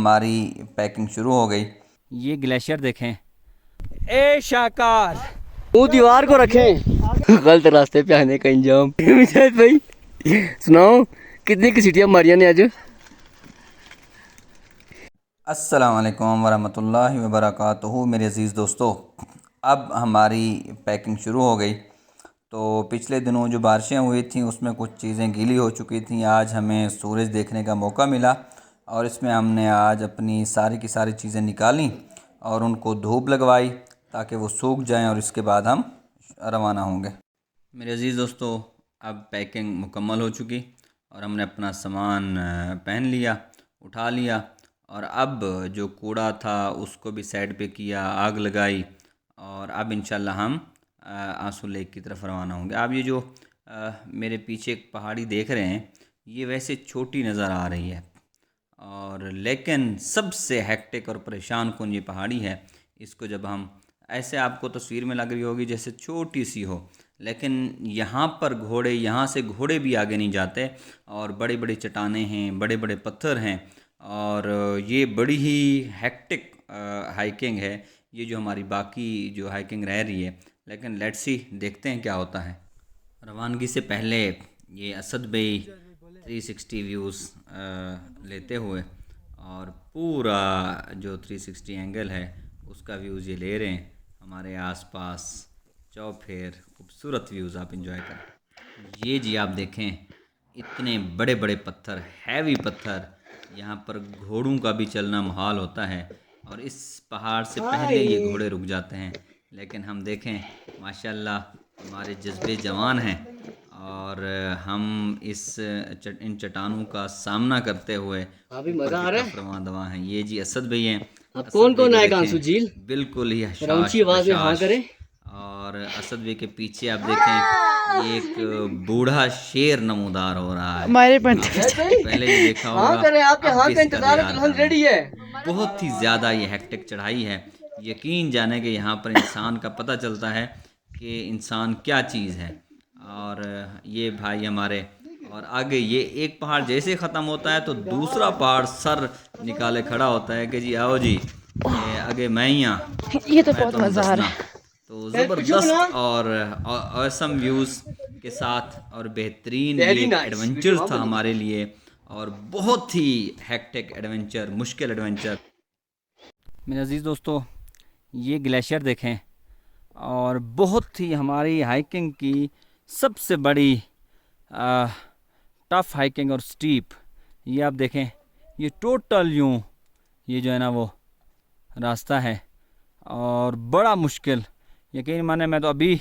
हमारी पैकिंग शुरू हो गई। ये ग्लेशियर देखें। ए शाकार, वो दीवार को रखें। गलत रास्ते पे आने का इंजाम। मिजाज भाई सुनाओ, कितनी की सीटियाँ मारिया ने आज? अस्सलाम वालेकुम वरहमतुल्लाहि वबरकातुहू। मेरे अज़ीज़ दोस्तों, अब हमारी पैकिंग शुरू हो गई। तो पिछले दिनों जो बारिशें हुई थी उसमें कुछ चीज़ें गीली हो चुकी थी। आज हमें सूरज देखने का मौका मिला और इसमें हमने आज अपनी सारी की सारी चीज़ें निकाली और उनको धूप लगवाई ताकि वो सूख जाएं और इसके बाद हम रवाना होंगे। मेरे अज़ीज़ दोस्तों, अब पैकिंग मुकम्मल हो चुकी और हमने अपना सामान पहन लिया, उठा लिया और अब जो कूड़ा था उसको भी साइड पे किया, आग लगाई और अब इंशाल्लाह हम आंसू लेक की तरफ रवाना होंगे। आप ये जो मेरे पीछे एक पहाड़ी देख रहे हैं, ये वैसे छोटी नज़र आ रही है और लेकिन सबसे हेक्टिक और परेशान कुन ये पहाड़ी है। इसको जब हम ऐसे, आपको तस्वीर में लग रही होगी जैसे छोटी सी हो, लेकिन यहाँ पर घोड़े, यहाँ से घोड़े भी आगे नहीं जाते और बड़े बड़े चट्टानें हैं, बड़े बड़े पत्थर हैं और ये बड़ी ही हेक्टिक हाइकिंग है ये जो हमारी बाकी जो हाइकिंग रह रही है। लेकिन लेट्स सी, देखते हैं क्या होता है। रवानगी से पहले ये असद भाई 360 व्यूज़ लेते हुए और पूरा जो 360 एंगल है उसका व्यूज़ ये ले रहे हैं। हमारे आसपास चौफेर खूबसूरत व्यूज़ आप इंजॉय करें। ये जी आप देखें, इतने बड़े बड़े पत्थर, हैवी पत्थर, यहाँ पर घोड़ों का भी चलना मुहाल होता है और इस पहाड़ से पहले ये घोड़े रुक जाते हैं। लेकिन हम देखें माशाल्लाह हमारे जज्बे जवान हैं और हम इन चट्टानों का सामना करते हुए अभी मजा आ रहा है। रवां दवा हैं। ये जी असद भाई हैं। अब कौन कौन आएगा आंसू झील? बिल्कुल ही ऊंची आवाज में हाँ करे। और असद भाई के पीछे आप देखें, ये एक बूढ़ा शेर नमूदार हो रहा है। पहले ये देखा होगा। हाँ करें, आपके हाँ का इंतजार है, दुल्हन रेडी है। बहुत ही ज़्यादा ये हेक्टिक चढ़ाई है। यकीन जाने कि यहाँ पर इंसान का पता चलता है कि इंसान क्या चीज़ है। और ये भाई हमारे, और आगे ये एक पहाड़ जैसे ख़त्म होता है तो दूसरा पहाड़ सर निकाले खड़ा होता है कि जी आओ जी, आगे मैं ही ये तो बहुत मज़ा आ रहा है। तो ज़बरदस्त और ऑसम व्यूज़ के साथ और बेहतरीन एडवेंचर था हमारे लिए और बहुत ही हेक्टिक एडवेंचर, मुश्किल एडवेंचर। मेरे अज़ीज़ दोस्तों, ये ग्लेशियर देखें और बहुत ही हमारी हाइकिंग की सबसे बड़ी टफ़ हाइकिंग और स्टीप। ये आप देखें, ये टोटल यूँ ये जो है ना वो रास्ता है और बड़ा मुश्किल। यकीन माने मैं तो अभी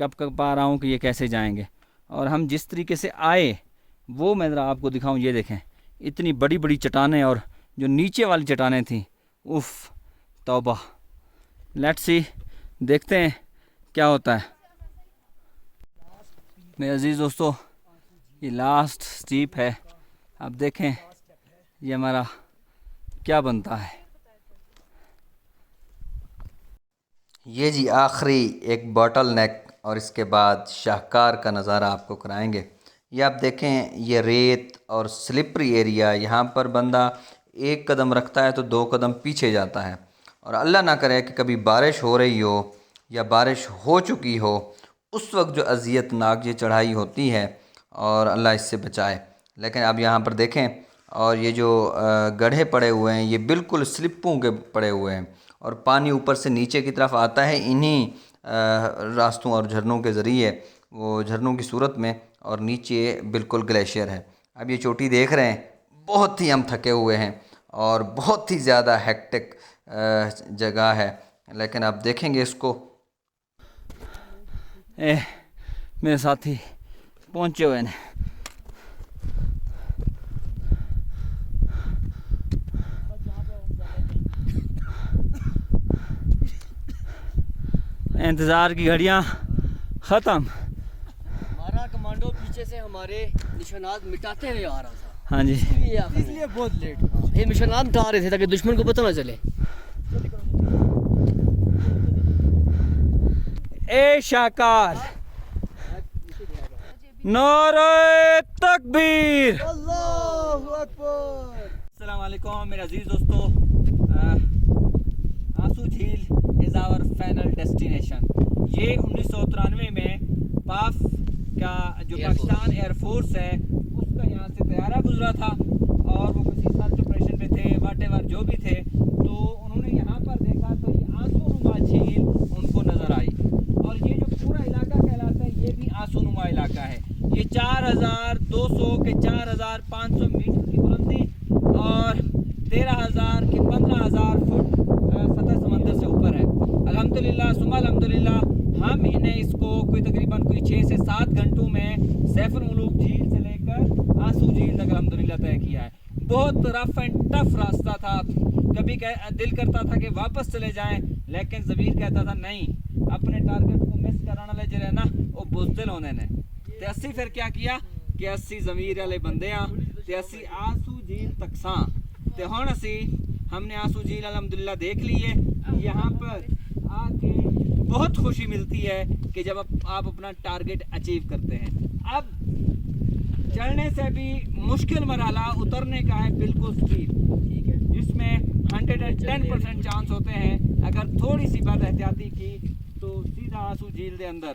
कब पा रहा हूँ कि ये कैसे जाएंगे। और हम जिस तरीके से आए वो मैं ज़रा आपको दिखाऊं। ये देखें, इतनी बड़ी बड़ी चट्टानें और जो नीचे वाली चट्टानें थी, उफ़ तौबा। लेट्स सी, देखते हैं क्या होता है। मेरे अज़ीज़ दोस्तों, ये लास्ट स्टीप है। आप देखें ये हमारा क्या बनता है। ये जी आखिरी एक बॉटल नेक और इसके बाद शाहकार का नज़ारा आपको कराएंगे। ये आप देखें, ये रेत और स्लिपरी एरिया, यहाँ पर बंदा एक कदम रखता है तो दो कदम पीछे जाता है। और अल्लाह ना करे कि कभी बारिश हो रही हो या बारिश हो चुकी हो, उस वक्त जो अज़ियतनाक ये चढ़ाई होती है और अल्लाह इससे बचाए। लेकिन अब यहाँ पर देखें, और ये जो गड्ढे पड़े हुए हैं ये बिल्कुल स्लिपों के पड़े हुए हैं और पानी ऊपर से नीचे की तरफ आता है इन्हीं रास्तों और झरनों के ज़रिए, वो झरनों की सूरत में, और नीचे बिल्कुल ग्लेशियर है। अब ये चोटी देख रहे हैं, बहुत ही हम थके हुए हैं और बहुत ही ज़्यादा हेक्टिक जगह है। लेकिन अब देखेंगे इसको। मेरे साथी पहुँचे हुए हैं। इंतज़ार की घड़ियाँ ख़त्म। हमारा कमांडो पीछे से हमारे निशानात मिटाते हुए आ रहा था। हाँ जी, इसलिए बहुत लेट ये निशानात मिटा रहे थे ताकि दुश्मन को पता ना चले। ए शाकार, नारे तकबीर, अल्लाहु अकबर। अस्सलाम वालेकुम मेरे अजीज़ दोस्तों। आंसू झील इज़ आवर फाइनल डेस्टिनेशन। ये 1993 में पाफ का जो पाकिस्तान एयरफोर्स है उसका यहाँ से तैयारा गुजरा था और वो किसी सर्च ऑपरेशन पे थे, वाटेवर जो भी थे, तो उन्होंने यहाँ पर देखा तो ये आंसूनुमा झील उनको नज़र आई। और ये जो पूरा इलाका कहलाता है ये भी आंसूनुमा इलाका है। ये 4200 के 4500 मीटर की बुलंदी और 13,000 के 15,000 फुट सतह समंदर से ऊपर है। अल्हम्दुलिल्लाह सुम्मा अल्हम्दुलिल्लाह हम इन्हें इसको तकरीबन 6 से 7 घंटों में सैफर मुलूक झील से लेकर आंसू झील तक अल्हम्दुलिल्लाह तय किया है। बहुत रफ एंड टफ रास्ता था। कभी दिल करता था कि वापस चले जाएं, लेकिन ज़मीर कहता था नहीं, अपने टारगेट को मिस कराने वाले जो है ना वो बुज़दिल होने ने। ते अस्सी फिर क्या किया कि 80 ज़मीर वाले बंदे ते 80 आंसू झील तक सां ते हुण असी हमने आंसू झील अल्हम्दुलिल्लाह देख ली है। यहाँ पर आके बहुत खुशी मिलती है कि जब आप अपना टारगेट अचीव करते हैं। अब चढ़ने से भी मुश्किल मरहला उतरने का है, बिल्कुल स्टीप, जिसमें 110% चांस होते हैं अगर थोड़ी सी बात एहतियाती की तो सीधा आंसू झील के अंदर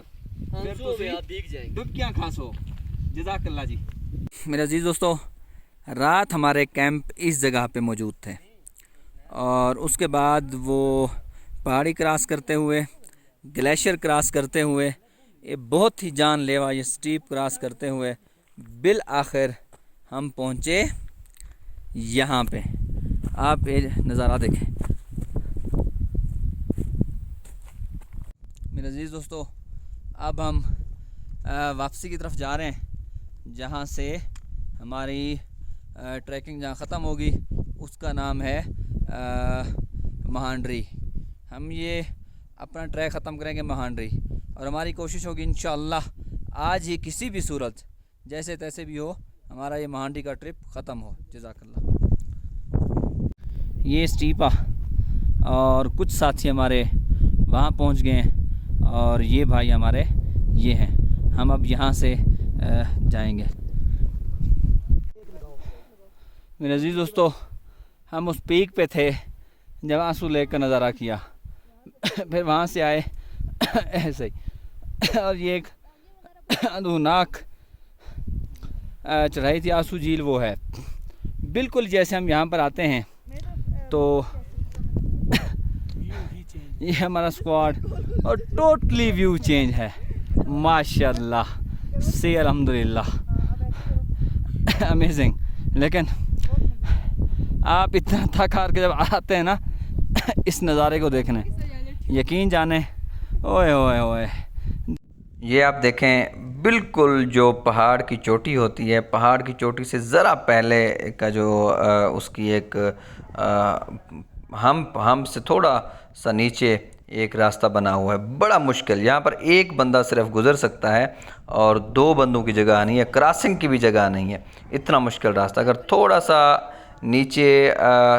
डुबकियां खासो। जज़ाकल्लाह जी। मेरे अजीज़ दोस्तों, रात हमारे कैंप इस जगह पे मौजूद थे और उसके बाद वो पहाड़ी क्रॉस करते हुए, ग्लेशियर क्रॉस करते हुए, ये बहुत ही जानलेवा ये स्टीप क्रॉस करते हुए बिल आखिर हम पहुँचे यहाँ पे। आप ये नज़ारा देखें। मेरे अजीज़ दोस्तों, अब हम वापसी की तरफ जा रहे हैं, जहाँ से हमारी ट्रैकिंग जहाँ ख़त्म होगी उसका नाम है महांडरी। हम ये अपना ट्रैक ख़त्म करेंगे महांडरी और हमारी कोशिश होगी इंशाअल्लाह आज ही किसी भी सूरत जैसे तैसे भी हो हमारा ये महांडरी का ट्रिप ख़त्म हो। जज़ाकल्लाह। ये स्टीपा और कुछ साथी हमारे वहाँ पहुँच गए हैं और ये भाई हमारे ये हैं। हम अब यहाँ से जाएंगे। मेरे अजीज़ दोस्तों, हम उस पीक पे थे जब आंसू लेक का नज़ारा किया, फिर वहाँ से आए ऐसे ही, और ये एक अनूनाक चढ़ाई थी। आंसू झील वो है बिल्कुल जैसे हम यहाँ पर आते हैं तो ये हमारा स्क्वाड और टोटली व्यू चेंज है माशाल्लाह से अल्हम्दुलिल्लाह, अमेजिंग। लेकिन आप इतना थक हार के जब आते हैं ना इस नज़ारे को देखने, यकीन जाने ओए ओए ओए। ये आप देखें, बिल्कुल जो पहाड़ की चोटी होती है, पहाड़ की चोटी से ज़रा पहले का जो उसकी एक हम से थोड़ा सा नीचे एक रास्ता बना हुआ है, बड़ा मुश्किल। यहाँ पर एक बंदा सिर्फ गुज़र सकता है और 2 बंदों की जगह नहीं है, क्रॉसिंग की भी जगह नहीं है, इतना मुश्किल रास्ता। अगर थोड़ा सा नीचे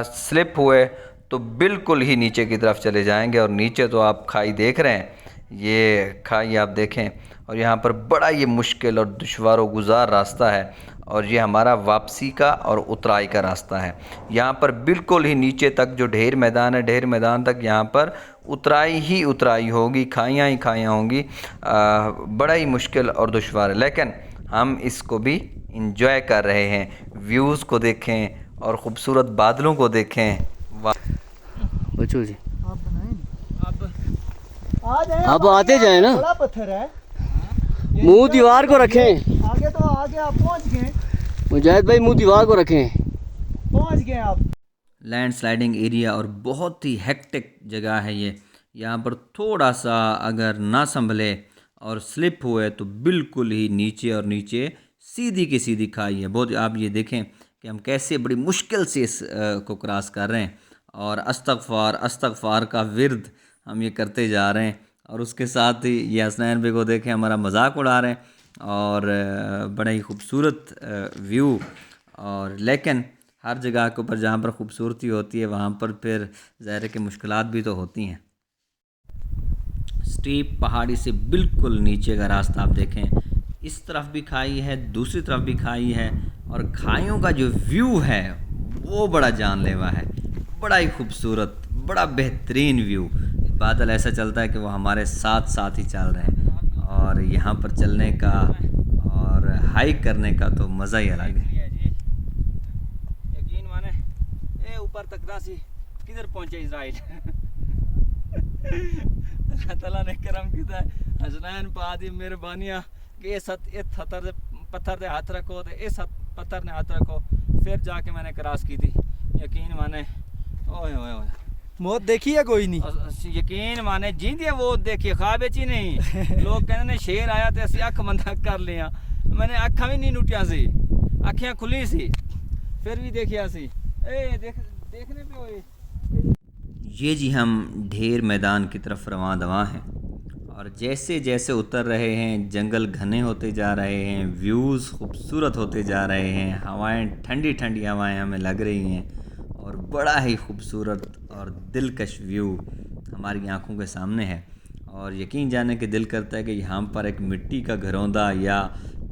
स्लिप हुए तो बिल्कुल ही नीचे की तरफ चले जाएंगे। और नीचे तो आप खाई देख रहे हैं, ये खाई आप देखें, और यहाँ पर बड़ा ये मुश्किल और दुश्वार गुज़ार रास्ता है। और ये हमारा वापसी का और उतराई का रास्ता है। यहाँ पर बिल्कुल ही नीचे तक जो ढेर मैदान है, ढेर मैदान तक यहाँ पर उतराई ही उतराई होगी, खाइयाँ ही खाइयाँ होंगी। बड़ा ही मुश्किल और दुश्वार है, लेकिन हम इसको भी इंजॉय कर रहे हैं। व्यूज़ को देखें और ख़ूबसूरत बादलों को देखें। बच्चों जी अब आप आते जाए ना, बड़ा पत्थर है, मुंह दीवार को रखें। आगे तो आगे आप पहुंच गए, मुजाहिद भाई मुंह दीवार को रखें। पहुंच गए आप। लैंड स्लाइडिंग एरिया और बहुत ही हेक्टिक जगह है ये। यहाँ पर थोड़ा सा अगर ना संभले और स्लिप हुए तो बिल्कुल ही नीचे और नीचे सीधी की सीधी खाई है। बहुत आप ये देखें कि हम कैसे बड़ी मुश्किल से इस को क्रॉस कर रहे हैं और अस्तगफार का विर्द हम ये करते जा रहे हैं। और उसके साथ ही ये हसनैन भाई को देखें, हमारा मजाक उड़ा रहे हैं और बड़ा ही खूबसूरत व्यू। और लेकिन हर जगह के ऊपर जहाँ पर खूबसूरती होती है वहाँ पर फिर ज़ाहिर कि मुश्किलात भी तो होती हैं। स्टीप पहाड़ी से बिल्कुल नीचे का रास्ता आप देखें, इस तरफ भी खाई है, दूसरी तरफ भी खाई है, और खाइयों का जो व्यू है वो बड़ा जानलेवा है, बड़ा ही खूबसूरत, बड़ा बेहतरीन व्यू। बादल ऐसा चलता है कि वो हमारे साथ साथ ही चल रहे हैं, और यहाँ पर चलने का और हाइक करने का तो मज़ा ही अलग है। यकीन माने ए ऊपर तक ना सी किधर पहुंचे इजराइल। अल्लाह ताला ने करम किया हसनैन पा दी मेहरबानियां कि ये पत्थर दे हाथ रखो, तो इस पत्थर ने हाथ रखो, फिर जाके मैंने क्रॉस की थी। यकीन माने ओए ओए ओए, मौत देखी है कोई नहीं? यकीन माने जींदी वो देखी, ख्वाब ही नहीं। लोग कहते ने शेर आया तो असं अख बंद कर लिया, मैंने अखा भी नहीं नुटिया सी, अखियां खुली सी, फिर भी देखिया सी। देखने पे होए। ये जी हम ढेर मैदान की तरफ रवां दवा हैं, और जैसे जैसे उतर रहे हैं जंगल घने होते जा रहे हैं, व्यूज़ खूबसूरत होते जा रहे हैं, हवाएं ठंडी ठंडी हवाएं हमें लग रही हैं, और बड़ा ही खूबसूरत और दिलकश व्यू हमारी आंखों के सामने है। और यकीन जाने के दिल करता है कि यहाँ पर एक मिट्टी का घरौंदा या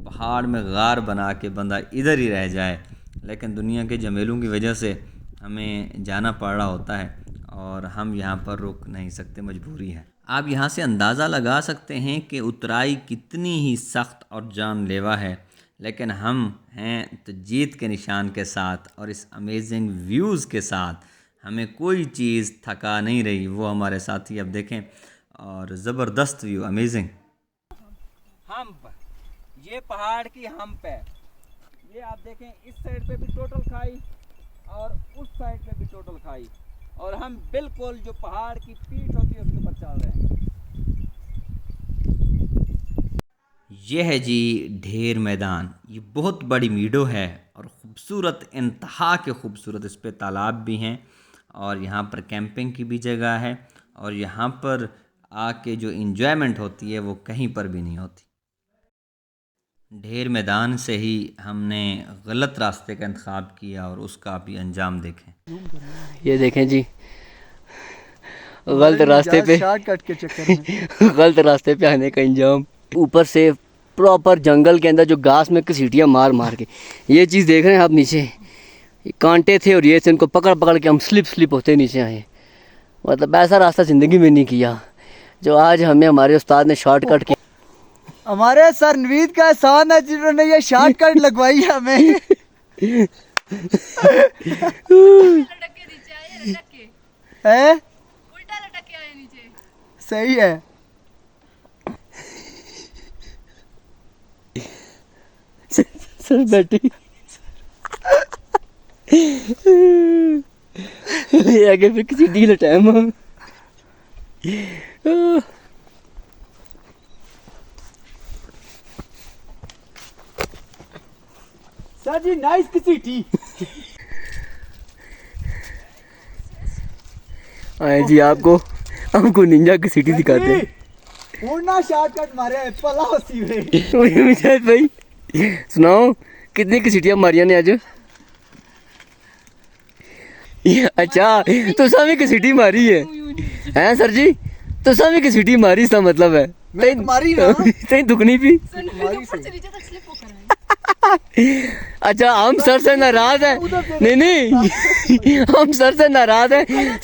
पहाड़ में गार बना के बंदा इधर ही रह जाए, लेकिन दुनिया के झमेलों की वजह से हमें जाना पड़ रहा होता है, और हम यहाँ पर रुक नहीं सकते, मजबूरी है। आप यहाँ से अंदाज़ा लगा सकते हैं कि उतराई कितनी ही सख्त और जानलेवा है, लेकिन हम हैं तो जीत के निशान के साथ, और इस अमेजिंग व्यूज़ के साथ हमें कोई चीज़ थका नहीं रही। वो हमारे साथी अब देखें, और ज़बरदस्त व्यू, अमेजिंग। हम्प, ये पहाड़ की हम्प है। ये आप देखें, इस साइड पे भी टोटल खाई और उस साइड पे भी टोटल खाई, और हम बिल्कुल जो पहाड़ की पीठ होती है उसके ऊपर चल रहे हैं। ये है जी ढेर मैदान। ये बहुत बड़ी मीडो है और ख़ूबसूरत, इंतहा के ख़ूबसूरत। इस पे तालाब भी हैं, और यहाँ पर कैंपिंग की भी जगह है, और यहाँ पर आके जो इंजॉयमेंट होती है वो कहीं पर भी नहीं होती। ढेर मैदान से ही हमने गलत रास्ते का इंतखाब किया, और उसका भी अंजाम देखें। ये देखें जी, गलत रास्ते पे शॉर्टकट के चक्कर में गलत रास्ते पे आने का अंजाम। ऊपर से प्रॉपर जंगल के अंदर जो घास में घसीटियाँ मार मार के, ये चीज़ देख रहे हैं आप नीचे, ये कांटे थे और ये से इनको पकड़ पकड़ के हम स्लिप होते नीचे आए। मतलब ऐसा रास्ता ज़िंदगी में नहीं किया जो आज हमें हमारे उस्ताद ने शॉर्टकट किया। हमारे सर नवीद का एहसान है जिन्होंने ये शॉर्टकट लगवाई है हमें। लटक के नीचे आए, लटक के है उल्टा लटक के आए नीचे। सही है। सर बैठी आगे फिर किसी डील टाइम। सर जी नाइस किसी टी। आए जी, आपको निंजा की सिटी दिखाते हैं। उड़ना शॉर्टकट मारे पला होती हुई। मिजाज भाई सुनाओ, कितनी की सीटियां मारिया ने आज? अच्छा, तुसा भी की सीटी मारी है हैं सर जी? तुसा भी की सीटी मारी, इसका मतलब है मैं मारी ना। तई दुखनी भी। ऊपर से नीचे तक स्लिप होकर आए। अच्छा, हम सर से नाराज हैं। नहीं हम सर से नाराज हैं।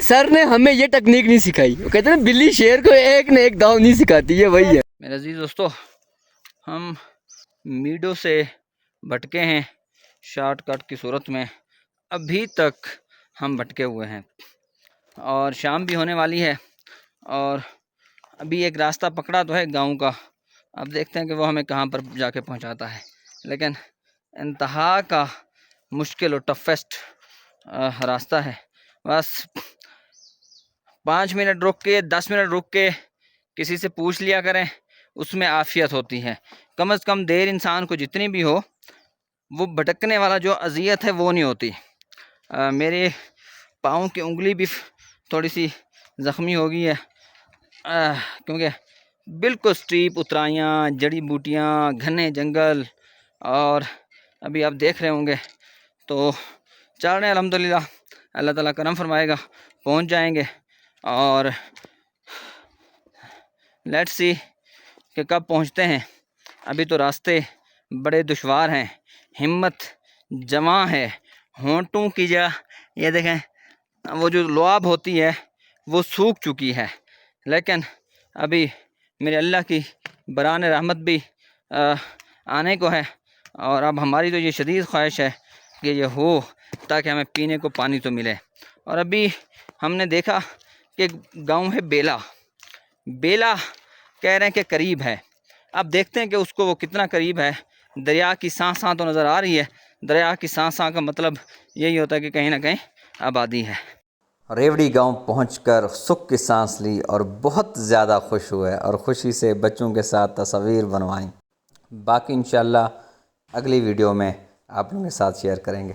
सर ने हमें ये टेक्निक नहीं सिखाई। वो कहते हैं ना, बिल्ली शेर को एक न एक दाव नहीं सिखाती है, वही है। मेरे अजीज दोस्तों, हम मीडो से भटके हैं शॉर्टकट की सूरत में। अभी तक हम भटके हुए हैं, और शाम भी होने वाली है, और अभी एक रास्ता पकड़ा तो है गांव का। अब देखते हैं कि वो हमें कहाँ पर जाके पहुंचाता है, लेकिन इंतहा का मुश्किल और टफेस्ट रास्ता है। बस 5 मिनट रुक के, 10 मिनट रुक के किसी से पूछ लिया करें, उसमें आफियत होती है। कम से कम देर इंसान को जितनी भी हो, वो भटकने वाला जो अजियत है वो नहीं होती। मेरे पाँव की उंगली भी थोड़ी सी ज़ख्मी हो गई है, क्योंकि बिल्कुल स्टीप उतराइयाँ, जड़ी बूटियाँ, घने जंगल, और अभी आप देख रहे होंगे तो चल रहे हैं। अल्हम्दुलिल्लाह, अल्लाह ताला करम फरमाएगा, पहुंच जाएंगे। और लेट्स सी कि कब पहुंचते हैं। अभी तो रास्ते बड़े दुश्वार हैं, हिम्मत जमा है होंठों की जगह। ये देखें, वो जो लुआब होती है वो सूख चुकी है, लेकिन अभी मेरे अल्लाह की बरान रहमत भी आने को है। और अब हमारी तो ये शदीद ख्वाहिश है कि ये हो, ताकि हमें पीने को पानी तो मिले। और अभी हमने देखा कि गांव है बेला, बेला कह रहे हैं कि करीब है। अब देखते हैं कि उसको वो कितना करीब है। दरिया की सांस तो नज़र आ रही है। दरिया की सांस का मतलब यही होता है कि कहीं ना कहीं आबादी है। रेवड़ी गांव पहुंचकर सुख की सांस ली और बहुत ज़्यादा खुश हुए और ख़ुशी से बच्चों के साथ तस्वीर बनवाई। बाकी इंशाल्लाह अगली वीडियो में आप लोगों के साथ शेयर करेंगे।